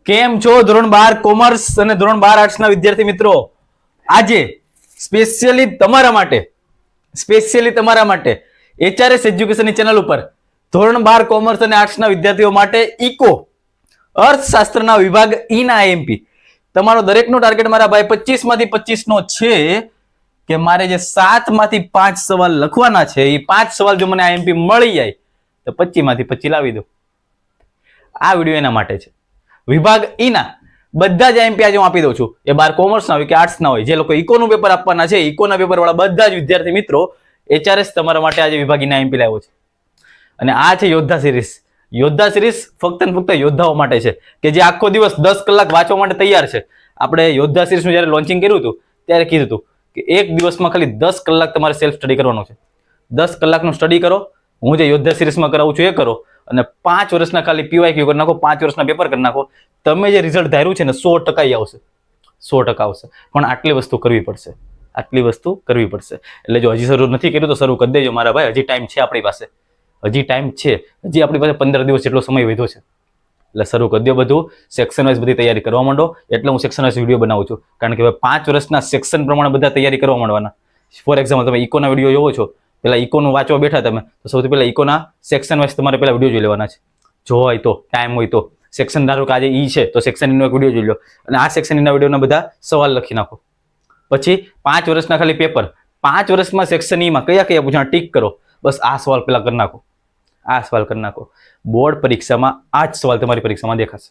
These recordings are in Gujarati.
કેમ છો ધોરણ 12 કોમર્સ અને ધોરણ 12 આર્ટ્સ ના વિદ્યાર્થી મિત્રો? આજે સ્પેશિયલી તમારા માટે HRS એજ્યુકેશનની ચેનલ ઉપર ધોરણ 12 કોમર્સ અને આર્ટ્સ ના વિદ્યાર્થીઓ માટે ઇકો અર્થશાસ્ત્રના વિભાગ ઈ ના IMP તમારો દરેકનો ટાર્ગેટ મારા ભાઈ 25 માંથી 25 નો છે કે મારે જે 7 માંથી 5 સવાલ લખવાના છે એ 5 સવાલ જો મને IMP મળી જાય તો 25 માંથી 25 લાવી દો. આ વિડિયો એના માટે છે. વિભાગ ઈ ના બધા જ IMP આજે હું આપી દઉં છું. એ 12 કોમર્સ ના હોય કે આર્ટ્સ ના હોય, જે લોકો ઇકોનું પેપર આપવાના છે, ઇકોના પેપર વાળા બધા જ વિદ્યાર્થી મિત્રો HRS તમારા માટે આજે વિભાગ ઈ ના IMP લાવ્યો છે. અને આ છે યોદ્ધા સિરીઝ. યોદ્ધા સિરીઝ ફક્ત ને ફક્ત યોદ્ધાઓ માટે છે કે જે આખો દિવસ 10 કલાક વાંચવા માટે તૈયાર છે. આપણે યોદ્ધા સિરીઝનું જ્યારે લોન્ચિંગ કર્યું હતું ત્યારે કીધું હતું કે એક દિવસમાં ખાલી 10 કલાક તમારે સેલ્ફ સ્ટડી કરવાનું છે. 10 કલાકનું સ્ટડી કરો, હું જે યોદ્ધા સિરીઝમાં કરાવું છું એ કરો, અને 5 વર્ષના ખાલી PYQ કરી નાખો, 5 વર્ષના પેપર કરી નાખો. તમે જે રિઝલ્ટ ધાર્યું છે ને 100% આવશે, 100% આવશે. પણ આટલી વસ્તુ કરવી પડશે, એટલે જો હજી શરૂ નથી કર્યું તો શરૂ કરી દેજો મારા ભાઈ. હજી ટાઈમ છે આપણી પાસે, હજી આપણી પાસે 15 દિવસ જેટલો સમય વધ્યો છે. એટલે શરૂ કરી દો બધું. સેક્શન વાઇઝ બધી તૈયારી કરવા માંડો. એટલે હું સેક્શન વાઇઝ વિડીયો બનાવું છું, કારણ કે હવે 5 વર્ષના સેક્શન પ્રમાણે બધા તૈયારી કરવા માંડવાના. ફોર એક્ઝામ્પલ તમે ઇકોના વિડીયો જોવો છો, પેલા ઇકોનું વાંચવા બેઠા તમે તો સૌથી પહેલા ઇકોના સેક્શન વાઇઝ તમારે પહેલા વિડીયો જોઈ લેવાના છે. જો હોય તો ટાઈમ હોય તો સેક્શન ધારો કે આજે ઈ છે તો સેક્શન નો એક વિડીયો જોઈ લો, અને આ સેક્શન ના વિડીયોના બધા સવાલ લખી નાખો. પછી 5 વર્ષના ખાલી પેપર, 5 વર્ષમાં સેક્શન ઈ માં કયા કયા પૂછાણ ટીક કરો, બસ આ સવાલ પેલા કરી નાખો, આ સવાલ કરી નાખો. બોર્ડ પરીક્ષામાં આ જ સવાલ તમારી પરીક્ષામાં દેખાશે.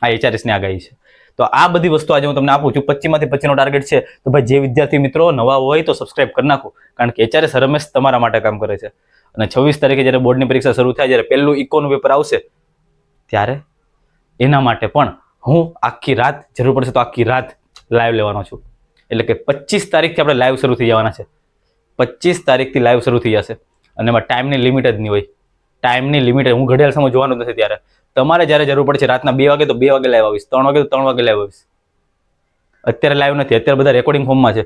આ HRS ની આગાહી છે. તો આ બધી વસ્તુ આજે હું તમને આપું છું. 25 માંથી 25 નો ટાર્ગેટ છે. તો ભાઈ જે વિદ્યાર્થી મિત્રો નવા હોય તો સબસ્ક્રાઇબ કરી નાખો, કારણ કે HRS હરમેશ તમારા માટે કામ કરે છે. અને 26 તારીખે જ્યારે બોર્ડની પરીક્ષા શરૂ થાય, જ્યારે પહેલું ઇકોનું પેપર આવશે, ત્યારે એના માટે પણ હું આખી રાત, જરૂર પડશે તો આખી રાત લાઈવ લેવાનો છું. એટલે કે 25 તારીખથી આપણે લાઈવ શરૂ થઈ જવાના છે. 25 તારીખથી લાઈવ શરૂ થઈ જશે. અને એમાં ટાઈમની લિમિટ જ નહીં હોય. ટાઈમની લિમિટ, હું ઘડિયાળ સમય જોવાનું નથી. ત્યારે તમારે જ્યારે જરૂર પડશે રાતના 2 વાગે તો 2 વાગે લાઈવ આવીશ, 3 વાગે તો 3 વાગે લાઈવ આવીશ. અત્યારે લાઈવ નથી, અત્યારે બધા રેકોર્ડિંગ ફોર્મમાં છે.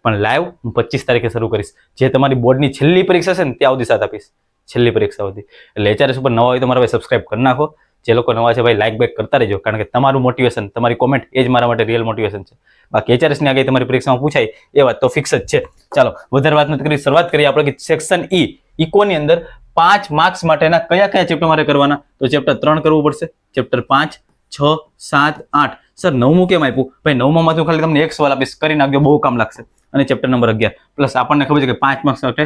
પણ લાઈવ હું 25 તારીખે શરૂ કરીશ. જે તમારી બોર્ડની છેલ્લી પરીક્ષા છે ને ત્યાં સુધી સાથ આપીશ, છેલ્લી પરીક્ષા સુધી. એટલે HRS ઉપર નવા હોય તો મારા ભાઈ સબસ્ક્રાઇબ કરી નાખો. જે લોકો નવા છે ભાઈ લાઈક બેક કરતા રહેજો, કારણ કે તમારું મોટિવેશન, તમારી કોમેન્ટ એ જ મારા માટે રિયલ મોટિવેશન છે. બાકી HRS ની આગાહી તમારી પરીક્ષામાં પૂછાય એ વાત તો ફિક્સ જ છે. ચાલો વધારે વાત નથી કરી, શરૂઆત કરીએ આપણે કે સેક્શન ઈ ઇકોની અંદર 5 માર્ક્સ માટેના કયા કયા ચેપ્ટર મારે કરવાના. તો ચેપ્ટર 3 કરવું પડશે, ચેપ્ટર 5, 6, 7, 8. સર 9મું કેમ આપ્યું? ભાઈ 9મામાંથી હું ખાલી તમને એક સવાલ આપીશ, કરી નાખજો, બહુ કામ લાગશે. અને ચેપ્ટર નંબર 11 પ્લસ આપણને ખબર છે કે 5 માર્ક્સ માટે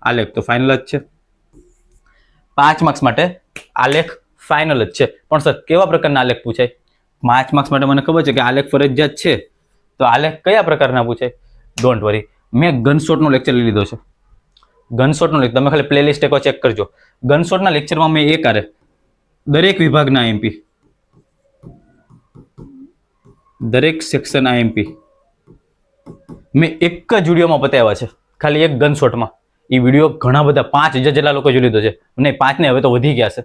આલેખ તો ફાઇનલ જ છે. 5 માર્ક્સ માટે આલેખ ફાઇનલ જ છે. પણ સર કેવા પ્રકારના આલેખ પૂછાય? 5 માર્ક્સ માટે મને ખબર છે કે આલેખ ફરજિયાત છે. તો આલેખ કયા પ્રકારના પૂછાય? ડોન્ટ વરી, મેં ગનશોટનો લેક્ચર લઈ લીધો છે. ગનશોટનો લેક્ચર તમે ખાલી પ્લેલિસ્ટ એકવાર ચેક કરજો. ગનશોટના લેક્ચરમાં મેં એક આરે દરેક વિભાગના IMP, દરેક સેક્શન IMP મેં એક જ વિડીયોમાં બતાવ્યા છે, ખાલી એક ગનશોટમાં. એ વિડીયો ઘણા બધા 5000 જેટલા લોકો જોઈ લીધો છે. નહીં 5 ને હવે તો વધી ગયા છે.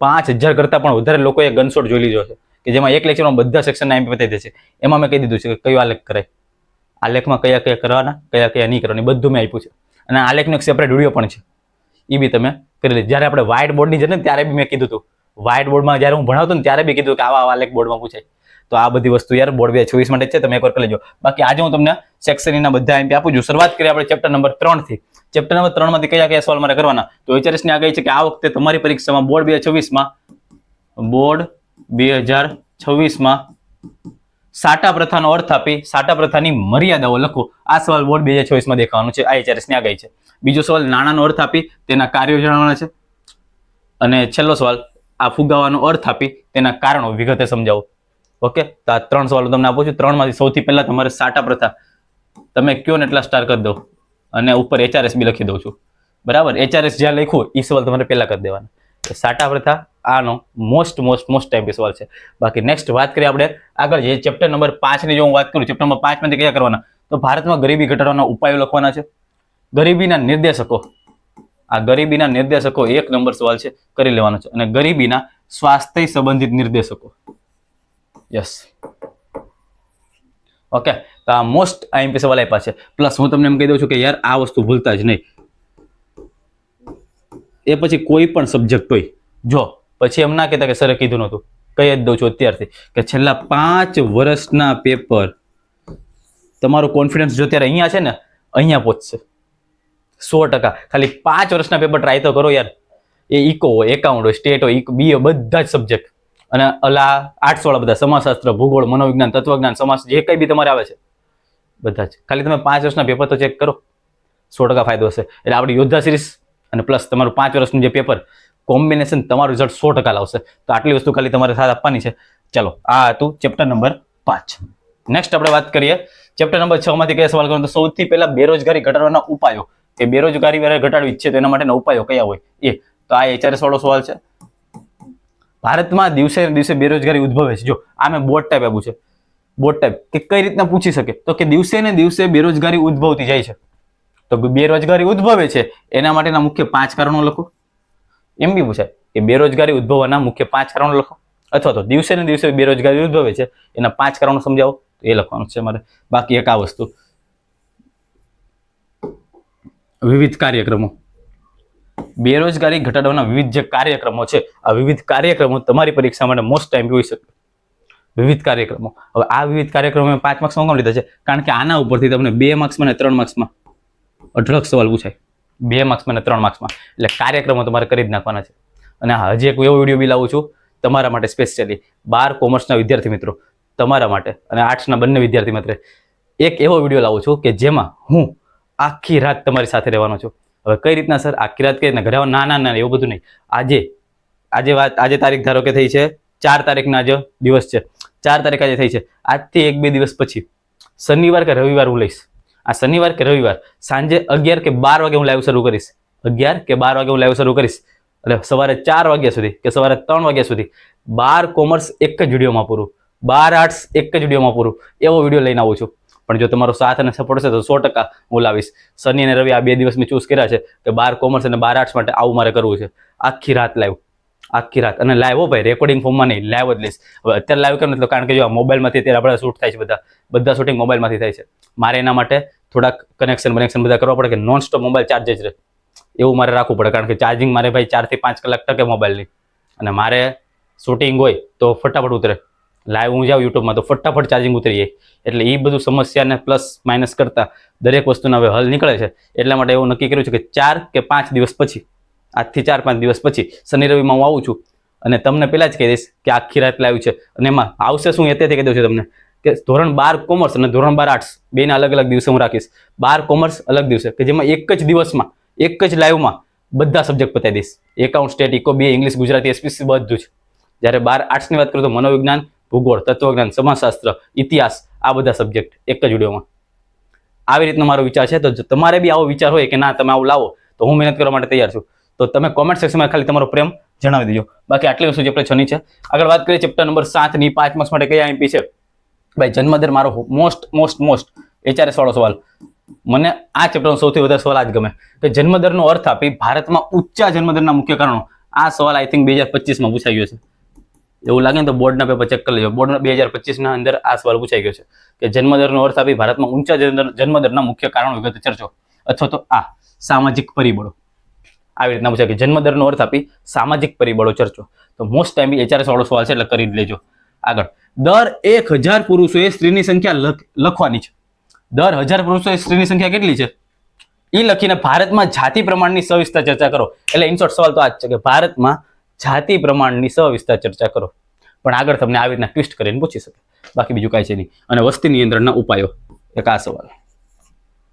5000 કરતાં પણ વધારે લોકોએ ગનશોટ જોઈ લીધો છે, કે જેમાં એક લેક્ચરમાં બધા સેક્શનના IMP બતાવી દે છે. એમાં મેં કહી દીધું છે કે કયો આલેખ કરાય, આલેખમાં કયા કયા કરવાના, કયા કયા નહીં કરવાની, બધું મેં આપ્યું છે. અને આલેખનો એક સેપરેટ વિડીયો પણ છે, એ બી તમે કરી લે. જ્યારે આપણે વ્હાઇટ બોર્ડની છે ને ત્યારે બી મેં કીધું હતું, વ્હાઇટ બોર્ડમાં જ્યારે હું ભણાવતો ને ત્યારે બી કીધું કે આવા આલેખ બોર્ડમાં પૂછાય. તો આ બધી વસ્તુ યાર બોર્ડ 2026 માટે છે, તમે એકવાર કરી લેજો. બાકી આજે હું તમને સેક્શન ના બધા IMP આપું છું. શરૂઆત કરીએ આપણે ચેપ્ટર નંબર 3 થી. ચેપ્ટર નંબર 3 માંથી કયા કયા સવાલ મારે કરવાના? તો HRS ની આગાહી છે કે આ વખતે તમારી પરીક્ષામાં બોર્ડ 2026માં સાટા પ્રથાનો અર્થ આપી સાટા પ્રથાની મર્યાદાઓ લખો. આ સવાલ બોર્ડ 2026માં દેખાવાનો છે. આ HRS ની આગાહી છે. બીજો સવાલ નાણાંનો અર્થ આપી તેના કાર્યો જણાવવાના છે. અને છેલ્લો સવાલ આ ફુગાવાનો અર્થ આપી તેના કારણો વિગતે સમજાવો. ઓકે, તો આ 3 સવાલો તમને આપું છું. 3 માંથી સૌથી પહેલા તમારે સાટા પ્રથા તમે કયો ને એટલા સ્ટાર કરી દો, અને ઉપર HRS બી લખી દઉં છું. બરાબર, HRS જ્યાં લખ્યું એ સવાલ તમારે પહેલા કરી દેવાના. સાટા પ્રથા આનો મોસ્ટ ટાઈમ સવાલ છે. બાકી નેક્સ્ટ વાત કરીએ આપણે આગળ, જે ચેપ્ટર નંબર 5 ની જો હું વાત કરું, ચેપ્ટર નંબર 5 માંથી કયા કરવાના? તો ભારતમાં ગરીબી ઘટાડવાના ઉપાયો લખવાના છે. ગરીબીના નિર્દેશકો, આ ગરીબીના નિર્દેશકો 1 નંબર સવાલ છે, કરી લેવાનો છે. અને ગરીબીના સ્વાસ્થ્ય સંબંધિત નિર્દેશકો. Yes, okay. તો આ મોસ્ટ IMP સવાલ આપ્યા છે. પ્લસ હું તમને એમ કહી દઉં છું કે યાર આ વસ્તુ ભૂલતા જ નહીં. એ પછી કોઈ પણ સબ્જેક્ટ હોય, જો પછી એમ ના કહેતા કે સરે કીધું નહોતું, કહી જ દઉં છું અત્યારથી કે છેલ્લા 5 વર્ષના પેપર, તમારું કોન્ફિડન્સ જો અત્યારે અહીંયા છે ને, અહીંયા પહોંચશે 100%. ખાલી 5 વર્ષના પેપર ટ્રાય તો કરો યાર. એ ઇકો હોય, એકાઉન્ટ હોય, સ્ટેટ હોય, બીએ, બધા જ સબ્જેક્ટ, અને અલા આર્ટ્સ વાળા બધા, સમાજશાસ્ત્ર, ભૂગોળ, મનોવિજ્ઞાન, તત્વજ્ઞાન, સમાજ, જે કંઈ બી તમારે આવે છે બધા જ. ખાલી તમે 5 વર્ષના પેપર તો ચેક કરો, 100% ફાયદો હશે. એટલે આપણી યોદ્ધા સિરીઝ અને પ્લસ તમારું 5 વર્ષનું જે પેપર કોમ્બિનેશન તમારું રિઝલ્ટ 100% લાવશે. તો આટલી વસ્તુ ખાલી તમારે સાથ આપવાની છે. ચલો, આ હતું ચેપ્ટર નંબર 5. નેક્સ્ટ આપણે વાત કરીએ ચેપ્ટર નંબર 6 માંથી કયા સવાલ કરવાનો. તો સૌથી પહેલા બેરોજગારી ઘટાડવાના ઉપાયો, કે બેરોજગારી ઘટાડવી છે તો એના માટેના ઉપાયો કયા હોય એ. તો આ HRS વાળો સવાલ છે. ભારતમાં દિવસે ને દિવસે બેરોજગારી ઉદ્ભવે છે. જો આ મેં બોર્ડ ટાઈપ આપ્યું છે, બોર્ડ ટાઈપ, કે કઈ રીતના પૂછી શકે, તો કે દિવસે ને દિવસે બેરોજગારી ઉદ્ભવતી જાય છે. તો બેરોજગારી ઉદ્ભવે છે એના માટેના મુખ્ય 5 કારણો લખો. એમ બી પૂછાય કે બેરોજગારી ઉદ્ભવવાના મુખ્ય 5 કારણો લખો, અથવા તો દિવસે ને દિવસે બેરોજગારી ઉદ્ભવે છે એના 5 કારણો સમજાવો, તો એ લખવાનું છે મારે. બાકી એક આ વસ્તુ, વિવિધ કાર્યક્રમો, બેરોજગારી ઘટાડવાના વિવિધ જે કાર્યક્રમો છે, આ વિવિધ કાર્યક્રમો તમારી પરીક્ષા માટે મોસ્ટ ટાઈમ હોઈ શકે. વિવિધ કાર્યક્રમો, હવે આ વિવિધ કાર્યક્રમો 5 માર્ક્સમાં કેમ લીધા છે? કારણ કે આના ઉપરથી તમને 2 માર્ક્સમાં અને 3 માર્ક્સમાં અઢળક સવાલ પૂછાય. 2 માર્ક્સમાં અને 3 માર્ક્સમાં, એટલે કાર્યક્રમો તમારે કરી જ નાખવાના છે. અને હજી એક એવો વિડીયો બી લાવું છું તમારા માટે સ્પેશિયલી, 12 કોમર્સના વિદ્યાર્થી મિત્રો તમારા માટે અને આર્ટ્સના બંને વિદ્યાર્થી મિત્રો, એક એવો વિડીયો લાવું છું કે જેમાં હું આખી રાત તમારી સાથે રહેવાનો છું. હવે કઈ રીતના સર આખી રાત કઈ રીતના ઘરે? ના એવું બધું નહીં. આજે તારીખ ધારો કે થઈ છે 4 તારીખના આજે દિવસ છે, 4 તારીખ આજે થઈ છે. આજથી 1-2 દિવસ પછી શનિવાર કે રવિવાર હું લઈશ. આ શનિવાર કે રવિવાર સાંજે 11 કે 12 વાગે હું લાઈવ શરૂ કરીશ. 11 કે 12 વાગે હું લાઈવ શરૂ કરીશ. એટલે સવારે 4 વાગ્યા સુધી કે સવારે 3 વાગ્યા સુધી 12 કોમર્સ એક જ વિડીયોમાં પૂરું, 12 આર્ટ્સ એક જ વિડીયોમાં પૂરું, એવો વિડીયો લઈને આવું છું. પણ જો તમારો સાથ અને સપોર્ટ હશે તો 100% હું લાવીશ. શનિ અને રવિ આ 2 દિવસ મેં ચૂઝ કર્યા છે કે 12 કોમર્સ અને 12 આર્ટ્સ માટે આવું મારે કરવું છે. આખી રાત લાઈવ, આખી રાત. અને લાઈવ હો ભાઈ, રેકોર્ડિંગ ફોર્મમાં નહીં, લાઈવ જ લઈશ. હવે અત્યારે લાઈવ કેમ નથી? કારણ કે જો આ મોબાઈલમાંથી અત્યારે આપણે શૂટ થાય છે, બધા શૂટિંગ મોબાઈલમાંથી થાય છે. મારે એના માટે થોડાક કનેક્શન બધા કરવા પડે કે નોન સ્ટોપ મોબાઈલ ચાર્જ જ રહે, એવું મારે રાખવું પડે. કારણ કે ચાર્જિંગ મારે ભાઈ 4 થી 5 કલાક ટકે મોબાઈલની, અને મારે શૂટિંગ હોય તો ફટાફટ ઉતરે. લાઈવ હું જાઉં યુટ્યુબમાં તો ફટાફટ ચાર્જિંગ ઉતરી જાય. એટલે એ બધું સમસ્યાને પ્લસ માઇનસ કરતા દરેક વસ્તુના હવે હલ નીકળે છે. એટલા માટે એવું નક્કી કર્યું છે કે 4 કે 5 દિવસ પછી, આજથી 4-5 દિવસ પછી શનિ રવિમાં હું આવું છું અને તમને પહેલા જ કહી દઈશ કે આખી રાત લાઈવ છે. અને એમાં આવશે શું અત્યારથી કહી દઉં છું તમને કે ધોરણ 12 કોમર્સ અને ધોરણ 12 આર્ટ્સ બેના અલગ અલગ દિવસે હું રાખીશ. 12 કોમર્સ અલગ દિવસે, કે જેમાં એક જ દિવસમાં એક જ લાઈવમાં બધા સબ્જેક્ટ પતાવી દઈશ. Account, state, eco, BA, English, Gujarati, SPC બધું જ. જ્યારે 12 આર્ટ્સની વાત કરું તો મનોવિજ્ઞાન, ભૂગોળ, તત્વજ્ઞાન, સમાજશાસ્ત્ર, ઇતિહાસ, આ બધા સબ્જેક્ટ એક જ વિડીયોમાં. આવી રીતનો મારો વિચાર છે. તો તમારે બી આવો વિચાર હોય કે ના તમે આવું લાવો તો હું મહેનત કરવા માટે તૈયાર છું. તો તમે કોમેન્ટ સેક્શનમાં ખાલી તમારો પ્રેમ જણાવી દેજો. બાકી આટલી વસ્તુ ચેપ્ટર 6 ની છે. આગળ વાત કરીએ ચેપ્ટર નંબર 7 ની 5 માર્ક્સ માટે કયા એમપી છે? ભાઈ જન્મદર મારો મોસ્ટ HRS વાળો સવાલ. મને આ ચેપ્ટરનો સૌથી વધારે સવાલ આ જ ગમે કે જન્મદરનો અર્થ આપી ભારતમાં ઊંચા જન્મદરના મુખ્ય કારણો. આ સવાલ આઈ થિંક 2025માં પૂછાઈ ગયો છે. એવું લાગે ને તો બોર્ડના પેપર ચેક કરી લેજો. બોર્ડના 2025ના અંદર આ સવાલ પૂછાઈ ગયો છે કે જન્મદરનો અર્થ આપી ભારતમાં ઊંચા જન્મદરના મુખ્ય કારણો વિગતે ચર્ચો, અથવા તો આ સામાજિક પરિબળો. આવી રીતના પૂછાય કે જન્મદરનો અર્થ આપી સામાજિક પરિબળો ચર્ચો. તો મોસ્ટ ટાઈમ HRS વાળો સવાલ છે એટલે કરી જ લેજો. આગળ, દર 1000 પુરુષોએ સ્ત્રીની સંખ્યા લખવાની છે. દર 1000 પુરુષોએ સ્ત્રીની સંખ્યા કેટલી છે એ લખીને ભારતમાં જાતિ પ્રમાણની સવિસ્તર ચર્ચા કરો. એટલે ઇનશોર્ટ સવાલ તો આ જ છે કે ભારતમાં જાતિ પ્રમાણની સવિસ્તર ચર્ચા કરો. પણ આગળ તમને આવી રીતના ટ્વિસ્ટ કરીને પૂછી શકે, બાકી બીજું કાંઈ છે નહીં. અને વસ્તી નિયંત્રણના ઉપાયો, એક આ સવાલ.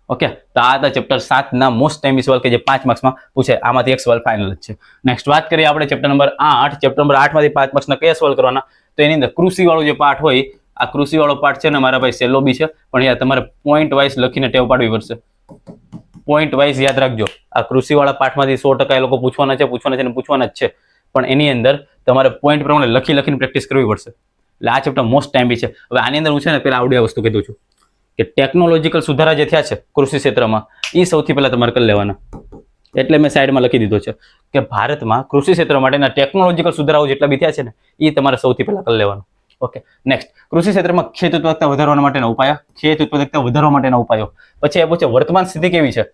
ઓકે, તો આ હતા ચેપ્ટર 7 ના મોસ્ટ ટાઈમી સવાલ કે જે 5 માર્ક્સમાં પૂછે. આમાંથી એક સવાલ ફાઇનલ જ છે. નેક્સ્ટ વાત કરીએ આપણે ચેપ્ટર નંબર 8. ચેપ્ટર નંબર 8 માંથી 5 માર્ક્સના કયા સવાલ કરવાના? તો એની અંદર કૃષિ વાળો જે પાર્ટ હોય, આ કૃષિ વાળો પાર્ટ છે ને મારા ભાઈ સહેલો બી છે, પણ યાર તમારે પોઈન્ટ વાઇઝ લખીને ટેવ પાડવી પડશે. પોઈન્ટ વાઇઝ યાદ રાખજો. આ કૃષિ વાળા પાર્ટમાંથી 100% એ લોકો પૂછવાના છે ને પૂછવાના જ છે. પણ એની અંદર તમારે પોઈન્ટ પ્રમાણે લખીને પ્રેક્ટિસ કરવી પડશે. એટલે આ ચેપ્ટર મોસ્ટ ટાઈમ બી છે. હવે આની અંદર હું છે ને પેલા આવડી વસ્તુ કીધું છું કે ટેકનોલોજીકલ સુધારા જે થયા છે કૃષિ ક્ષેત્રમાં, એ સૌથી પહેલા તમારે કરી લેવાના. એટલે મેં સાઈડમાં લખી દીધો છે કે ભારતમાં કૃષિ ક્ષેત્ર માટેના ટેકનોલોજીકલ સુધારાઓ જેટલા બી થયા છે ને એ તમારે સૌથી પહેલા કરી લેવાનું. ઓકે, નેક્સ્ટ, કૃષિ ક્ષેત્રમાં ખેત ઉત્પાદકતા વધારવા માટેના ઉપાયો. ખેત ઉત્પાદકતા વધારવા માટેના ઉપાયો. પછી એ પૂછે વર્તમાન સ્થિતિ કેવી છે,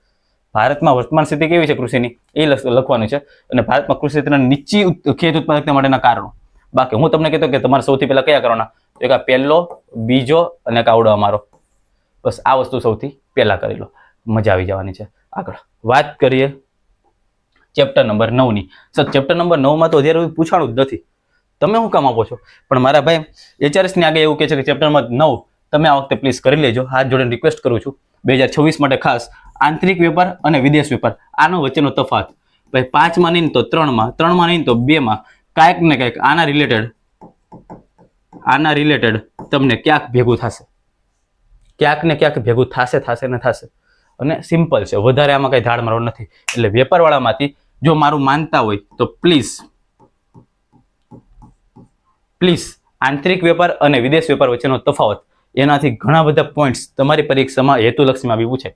ભારતમાં વર્તમાન સ્થિતિ કેવી છે કૃષિની, એ લખવાનું છે. અને ભારતમાં કૃષિ ક્ષેત્રના નીચી ખેત ઉત્પાદકતા માટેના કારણો. બાકી હું તમને કહેતો કે તમારે સૌથી પહેલા કયા કરવાના, તો એક આ પહેલો, બીજો અને એક આવડો અમારો, બસ આ વસ્તુ સૌથી પહેલા કરી લો, મજા આવી જવાની છે. આગળ વાત કરીએ ચેપ્ટર નંબર 9 ની. સર ચેપ્ટર નંબર 9 માં તો અત્યારે સુધી પૂછાણું જ નથી, તમે શું કામ આપો છો? પણ મારા ભાઈ HRS ની આગળ એવું કહે છે કે ચેપ્ટર નંબર 9 તમે આ વખતે પ્લીઝ કરી લેજો. હાથ જોડે રિક્વેસ્ટ કરું છું 2026 માટે ખાસ. આંતરિક વેપાર અને વિદેશ વેપાર, આનો વચ્ચેનો તફાવત ભાઈ 5 માં નહીં તો 3 માં, 3 માં નહીં તો 2 માં, કાંઈક ને કાંઈક આના રિલેટેડ તમને ક્યાંક ભેગું થશે, ક્યાંક ને ક્યાંક ભેગું થશે ને થશે. અને સિમ્પલ છે, વધારે આમાં કઈ ધાડ મારવા નથી. એટલે વેપારવાળામાંથી જો મારું માનતા હોય તો પ્લીઝ આંતરિક વેપાર અને વિદેશ વેપાર વચ્ચેનો તફાવત, એનાથી ઘણા બધા પોઈન્ટ્સ તમારી પરીક્ષામાં હેતુલક્ષીમાં બી પૂછે.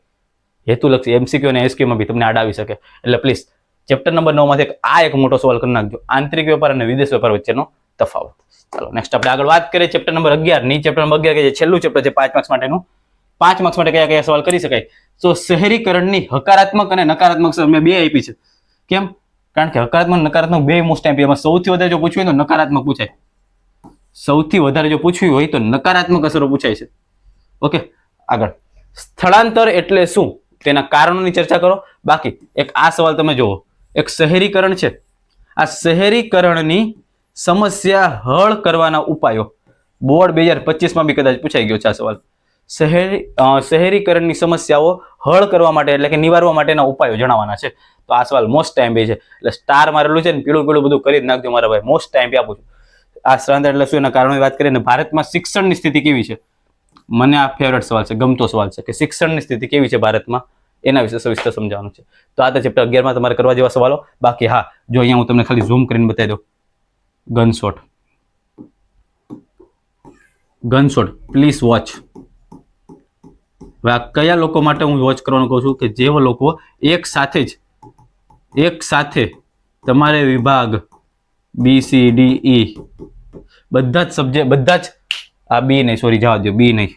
હેતુલક્ષી MCQ અને SQ માં બી તમને આડ આવી શકે. એટલે પ્લીઝ ચેપ્ટર નંબર 9 માંથી એક મોટો સવાલ કરી નાખજો, આંતરિક વેપાર અને વિદેશ વેપાર વચ્ચેનો તફાવત. ચાલો નેક્સ્ટ આપણે આગળ વાત કરીએ ચેપ્ટર નંબર 11 ની. ચેપ્ટર નંબર 11 કે જે છેલ્લું ચેપ્ટર છે 5 માર્ક્સ માટેનું. 5 માર્ક્સ માટે કયા કયા સવાલ કરી શકાય? તો શહેરીકરણની હકારાત્મક અને નકારાત્મક મેં બે આપી છે. કેમ? કારણ કે હકારાત્મક અને નકારાત્મક બે મોસ્ટ ટાઈમ એમાં સૌથી વધારે જો પૂછ્યું હોય તો નકારાત્મક પૂછાય, સૌથી વધારે જો પૂછ્યું હોય તો નકારાત્મક અસરો પૂછાય છે. ઓકે, આગળ સ્થળાંતર એટલે શું તેના કારણોની ચર્ચા કરો. બાકી એક આ સવાલ તમે જુઓ, એક શહેરીકરણ છે, આ શહેરીકરણની સમસ્યા હળ કરવાના ઉપાયો. બોર્ડ 2025 માં બી કદાચ પૂછાઈ ગયો છે આ સવાલ. શહેરીકરણની સમસ્યાઓ હળ કરવા માટે એટલે કે નિવારવા માટેના ઉપાયો જણાવવાના છે. તો આ સવાલ મોસ્ટ ટાઈમ છે, એટલે સ્ટાર મારેલું છે ને પીળું બધું કરી જ નાખજો મારા ભાઈ, મોસ્ટ ટાઈમ આપું છું. આ સ્થળાંતર એટલે શું એના કારણોની વાત કરીએ ને ભારતમાં શિક્ષણની સ્થિતિ કેવી છે, મને આ ફેવરેટ સવાલ છે, ગમતો સવાલ છે કે શિક્ષણની સ્થિતિ કેવી છે ભારતમાં, એના વિશે સવિસ્તર સમજાવવાનું છે. તો આ તો ચેપ્ટર 11 માં તમારે કરવા જેવા સવાલો. બાકી હા, જો અહીંયા હું તમને ખાલી ઝૂમ કરીને બતાવી દઉં, ગનશોટ પ્લીઝ વોચ. હવે આ કયા લોકો માટે હું વોચ કરવાનું કહું છું? કે જે લોકો એક સાથે તમારે વિભાગ BCDE બધા જ સબ્જેક્ટ, બધા જ આ બી નહીં, સોરી જવા દો, બી નહીં,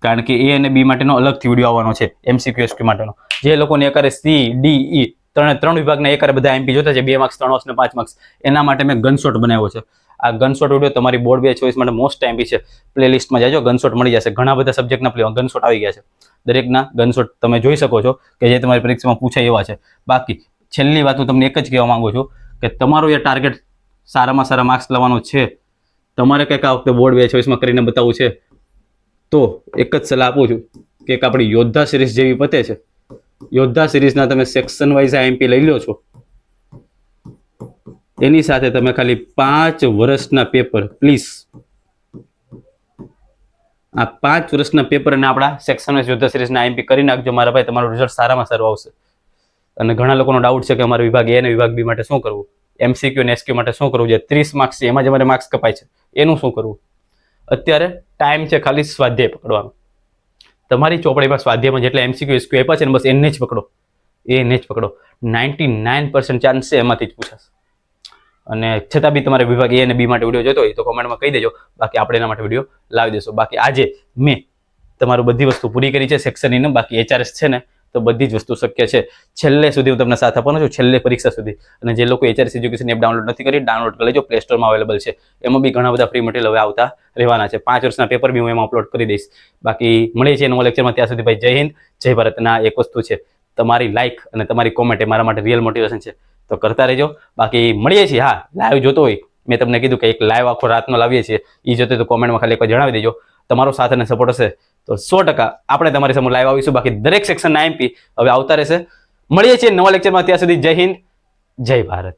કારણ કે A અને B માટેનો અલગથી વિડીયો આવવાનો છે, MCQ SQ માટેનો. જે લોકોને એકારે C D E ત્રણ વિભાગના એકારે બધા MP જોતા છે, 2 માર્ક્સ 3 માર્ક્સ ને 5 માર્ક્સ, એના માટે મેં ગનશોટ બનાવ્યો છે. આ ગનશોટ વિડીયો તમારી બોર્ડ 2024 માટે મોસ્ટ MP છે. પ્લેલિસ્ટમાં જાજો, ગનશોટ મળી જશે. ઘણા બધા સબ્જેક્ટના ગનશોટ આવી ગયા છે, દરેકના ગનશોટ તમે જોઈ શકો છો કે જે તમારી પરીક્ષામાં પૂછાય એવા છે. બાકી છેલ્લી વાત હું તમને એક જ કહેવા માંગુ છું કે તમારો એ ટાર્ગેટ સારામાં સારા માર્ક્સ લાવવાનો છે, તમારે કંઈક આ વખતે બોર્ડ 2024 માં કરીને બતાવવું છે, તો એક જ સલાહ આપું છું કે એક આપણી યોદ્ધા સિરીઝ જેવી પતે છે, યોદ્ધા સિરીઝના તમે સેક્શન વાઇઝ MP લઈ લો છો, એની સાથે તમે ખાલી 5 વર્ષના પેપર, પ્લીઝ આ 5 વર્ષના પેપર અને આપણા સેક્શન વાઇઝ યોદ્ધા સિરીઝના MP કરી નાખજો મારા ભાઈ, તમારું રિઝલ્ટ સારામાં સારું આવશે. અને ઘણા લોકોનો ડાઉટ છે કે અમારા વિભાગ A અને વિભાગ B માટે શું કરવું, MCQ અને SQ માટે શું કરવું, જે 30 માર્ક્સ છે એમાં જ અમારે માર્ક્સ કપાય છે, એનું શું કરવું? અત્યારે ટાઈમ છે ખાલી સ્વાધ્યાય પકડવાનો. તમારી ચોપડીમાં સ્વાધ્યાયમાં જેટલા MCQ SQ આપ્યા છે ને બસ એને જ પકડો, 99% ચાન્સ છે એમાંથી જ પૂછાશે. અને છતાં બી તમારે વિભાગ A અને B માટે વિડીયો જોતો હોય તો કોમેન્ટમાં કહી દેજો, બાકી આપણે એના માટે વિડીયો લાવી દેશું. બાકી આજે મેં તમારું બધી વસ્તુ પૂરી કરી છે સેક્શન E. બાકી HRS છે ને તો બધી જ વસ્તુ શક્ય છે. છેલ્લે સુધી હું તમને સાથ આપવાનો છું, છેલ્લે પરીક્ષા સુધી. અને જે લોકો HRS એજ્યુકેશન એપ ડાઉનલોડ નથી કરી, ડાઉનલોડ કરી લેજો, પ્લે સ્ટોરમાં અવેલેબલ છે. એમાં બી ઘણા બધા ફ્રી મટીરિયલ હવે આવતા રહેવાના છે. 5 વર્ષના પેપર બી હું એમાં અપલોડ કરી દઈશ. બાકી મળીએ છીએ નવા લેક્ચરમાં, ત્યાં સુધી ભાઈ જય હિન્દ જય ભારતના. એક વસ્તુ છે, તમારી લાઇક અને તમારી કોમેન્ટ એ મારા માટે રિયલ મોટિવેશન છે, તો કરતા રહેજો. બાકી મળીએ છીએ. હા, લાઈવ જોતો હોય, મેં તમને કીધું કે એક લાઈવ આખો રાતનો લાવીએ છીએ, એ જોતો તો કોમેન્ટમાં ખાલી એકવાર જણાવી દેજો. તમારો સાથ અને સપોર્ટ હશે તો 100% આપણે તમારી સામે લાઈવ આવીશું. બાકી દરેક સેક્શનના MP હવે આવતા રહેશે. મળીએ છીએ નવા લેક્ચરમાં, ત્યાં સુધી જય હિન્દ જય ભારત.